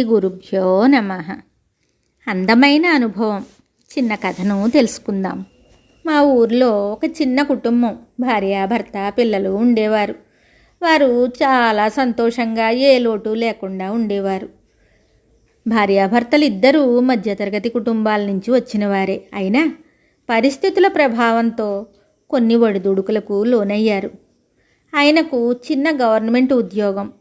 గురుభ్యో నమః. అందమైన అనుభవం చిన్న కథను తెలుసుకుందాం. మా ఊర్లో ఒక చిన్న కుటుంబం, భార్యాభర్త పిల్లలు ఉండేవారు. వారు చాలా సంతోషంగా ఏ లోటు లేకుండా ఉండేవారు. భార్యాభర్తలు ఇద్దరూ మధ్యతరగతి కుటుంబాల నుంచి వచ్చిన వారే. అయినా పరిస్థితుల ప్రభావంతో కొన్ని ఒడిదుడుకులకు లోనయ్యారు. ఆయనకు చిన్న గవర్నమెంట్ ఉద్యోగం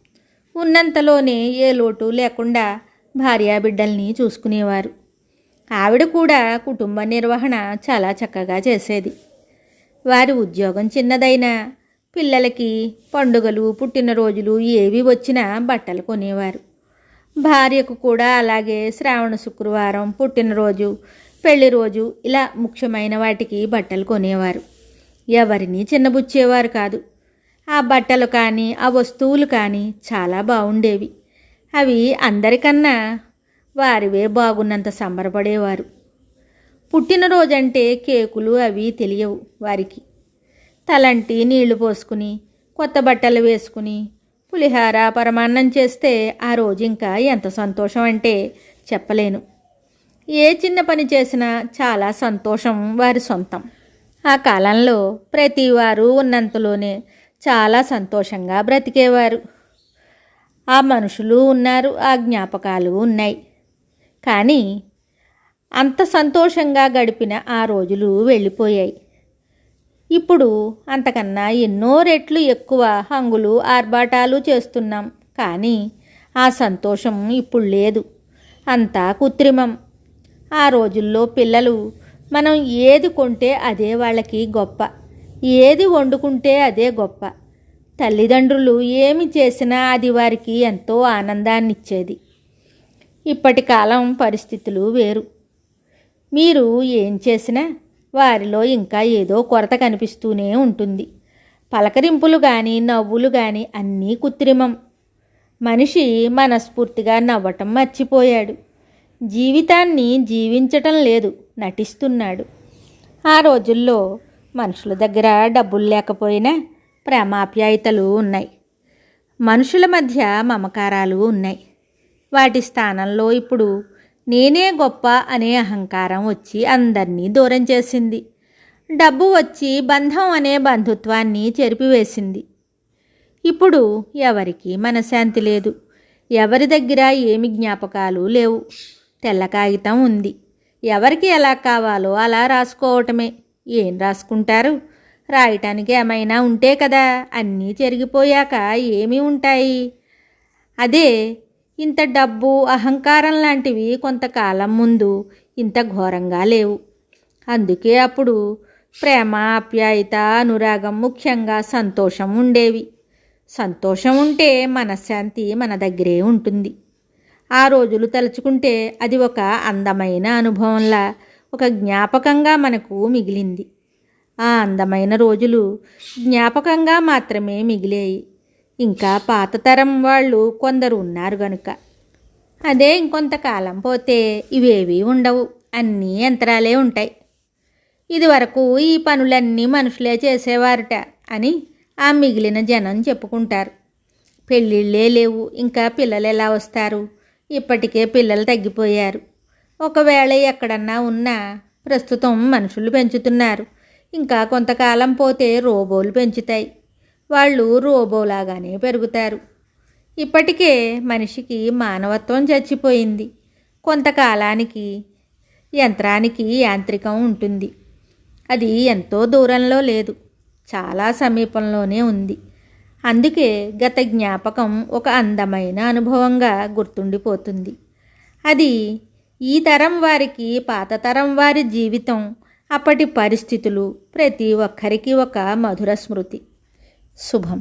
ఉన్నంతలోనే ఏ లోటు లేకుండా భార్యాబిడ్డల్ని చూసుకునేవారు. ఆవిడ కూడా కుటుంబ నిర్వహణ చాలా చక్కగా చేసేది. వారి ఉద్యోగం చిన్నదైనా పిల్లలకి పండుగలు పుట్టినరోజులు ఏవి వచ్చినా బట్టలు కొనేవారు. భార్యకు కూడా అలాగే శ్రావణ శుక్రవారం, పుట్టినరోజు, పెళ్లి రోజు ఇలా ముఖ్యమైన వాటికి బట్టలు కొనేవారు. ఎవరిని చిన్నబుచ్చేవారు కాదు. ఆ బట్టలు కానీ ఆ వస్తువులు కానీ చాలా బాగుండేవి. అవి అందరికన్నా వారివే బాగున్నంత సంబరపడేవారు. పుట్టినరోజంటే కేకులు అవి తెలియవు వారికి. తలంటి నీళ్లు పోసుకుని కొత్త బట్టలు వేసుకుని పులిహార పరమాన్నం చేస్తే ఆ రోజు ఇంకా ఎంత సంతోషం అంటే చెప్పలేను. ఏ చిన్న పని చేసినా చాలా సంతోషం వారి సొంతం. ఆ కాలంలో ప్రతివారు ఉన్నంతలోనే చాలా సంతోషంగా బ్రతికేవారు. ఆ మనుషులు ఉన్నారు, ఆ జ్ఞాపకాలు ఉన్నాయి. కానీ అంత సంతోషంగా గడిపిన ఆ రోజులు వెళ్ళిపోయాయి. ఇప్పుడు అంతకన్నా ఎన్నో రెట్లు ఎక్కువ హంగులు ఆర్భాటాలు చేస్తున్నాం. కానీ ఆ సంతోషం ఇప్పుడు లేదు. అంతా కృత్రిమం. ఆ రోజుల్లో పిల్లలు మనం ఏది కొంటే అదే వాళ్ళకి గొప్ప, ఏది వండుకుంటే అదే గొప్ప. తల్లిదండ్రులు ఏమి చేసినా అది వారికి ఎంతో ఆనందాన్నిచ్చేది. ఇప్పటి కాలం పరిస్థితులు వేరు. మీరు ఏం చేసినా వారిలో ఇంకా ఏదో కొరత కనిపిస్తూనే ఉంటుంది. పలకరింపులు కానీ నవ్వులు కానీ అన్నీ కృత్రిమం. మనిషి మనస్ఫూర్తిగా నవ్వటం మర్చిపోయాడు. జీవితాన్ని జీవించటం లేదు, నటిస్తున్నాడు. ఆ రోజుల్లో మనుషుల దగ్గర డబ్బులు లేకపోయినా ప్రేమాప్యాయతలు ఉన్నాయి. మనుషుల మధ్య మమకారాలు ఉన్నాయి. వాటి స్థానంలో ఇప్పుడు నేనే గొప్ప అనే అహంకారం వచ్చి అందరినీ దూరం చేసింది. డబ్బు వచ్చి బంధం అనే బంధుత్వాన్ని చెరిపివేసింది. ఇప్పుడు ఎవరికి మనశ్శాంతి లేదు. ఎవరి దగ్గర ఏమి జ్ఞాపకాలు లేవు. తెల్ల కాగితం ఉంది. ఎవరికి ఎలా కావాలో అలా రాసుకోవటమే. ఏం రాసుకుంటారు? రాయటానికి ఏమైనా ఉంటే కదా. అన్నీ చెరిగిపోయాక ఏమీ ఉంటాయి? అదే ఇంత డబ్బు, అహంకారం లాంటివి కొంతకాలం ముందు ఇంత ఘోరంగా లేవు. అందుకే అప్పుడు ప్రేమ, ఆప్యాయత, అనురాగం, ముఖ్యంగా సంతోషం ఉండేవి. సంతోషం ఉంటే మనశ్శాంతి మన దగ్గరే ఉంటుంది. ఆ రోజులు తలుచుకుంటే అది ఒక అందమైన అనుభవంలా, ఒక జ్ఞాపకంగా మనకు మిగిలింది. ఆ అందమైన రోజులు జ్ఞాపకంగా మాత్రమే మిగిలాయి. ఇంకా పాత తరం వాళ్ళు కొందరు ఉన్నారు గనుక. అదే ఇంకొంతకాలం పోతే ఇవేవీ ఉండవు, అన్నీ యంత్రాలే ఉంటాయి. ఇదివరకు ఈ పనులన్నీ మనుషులే చేసేవారట అని ఆ మిగిలిన జనం చెప్పుకుంటారు. పెళ్ళిళ్ళే లేవు, ఇంకా పిల్లలు ఎలా వస్తారు? ఇప్పటికే పిల్లలు తగ్గిపోయారు. ఒకవేళ ఎక్కడన్నా ఉన్నా ప్రస్తుతం మనుషులు పెంచుతున్నారు. ఇంకా కొంతకాలం పోతే రోబోలు పెంచుతాయి. వాళ్ళు రోబోలాగానే పెరుగుతారు. ఇప్పటికే మనిషికి మానవత్వం చచ్చిపోయింది. కొంతకాలానికి యంత్రానికి యాంత్రికం ఉంటుంది. అది ఎంతో దూరంలో లేదు, చాలా సమీపంలోనే ఉంది. అందుకే గత జ్ఞాపకం ఒక అందమైన అనుభవంగా గుర్తుండిపోతుంది. అది ఈ తరం వారికి పాత తరం వారి జీవితం, అప్పటి పరిస్థితులు ప్రతి ఒక్కరికి ఒక మధుర స్మృతి. శుభం.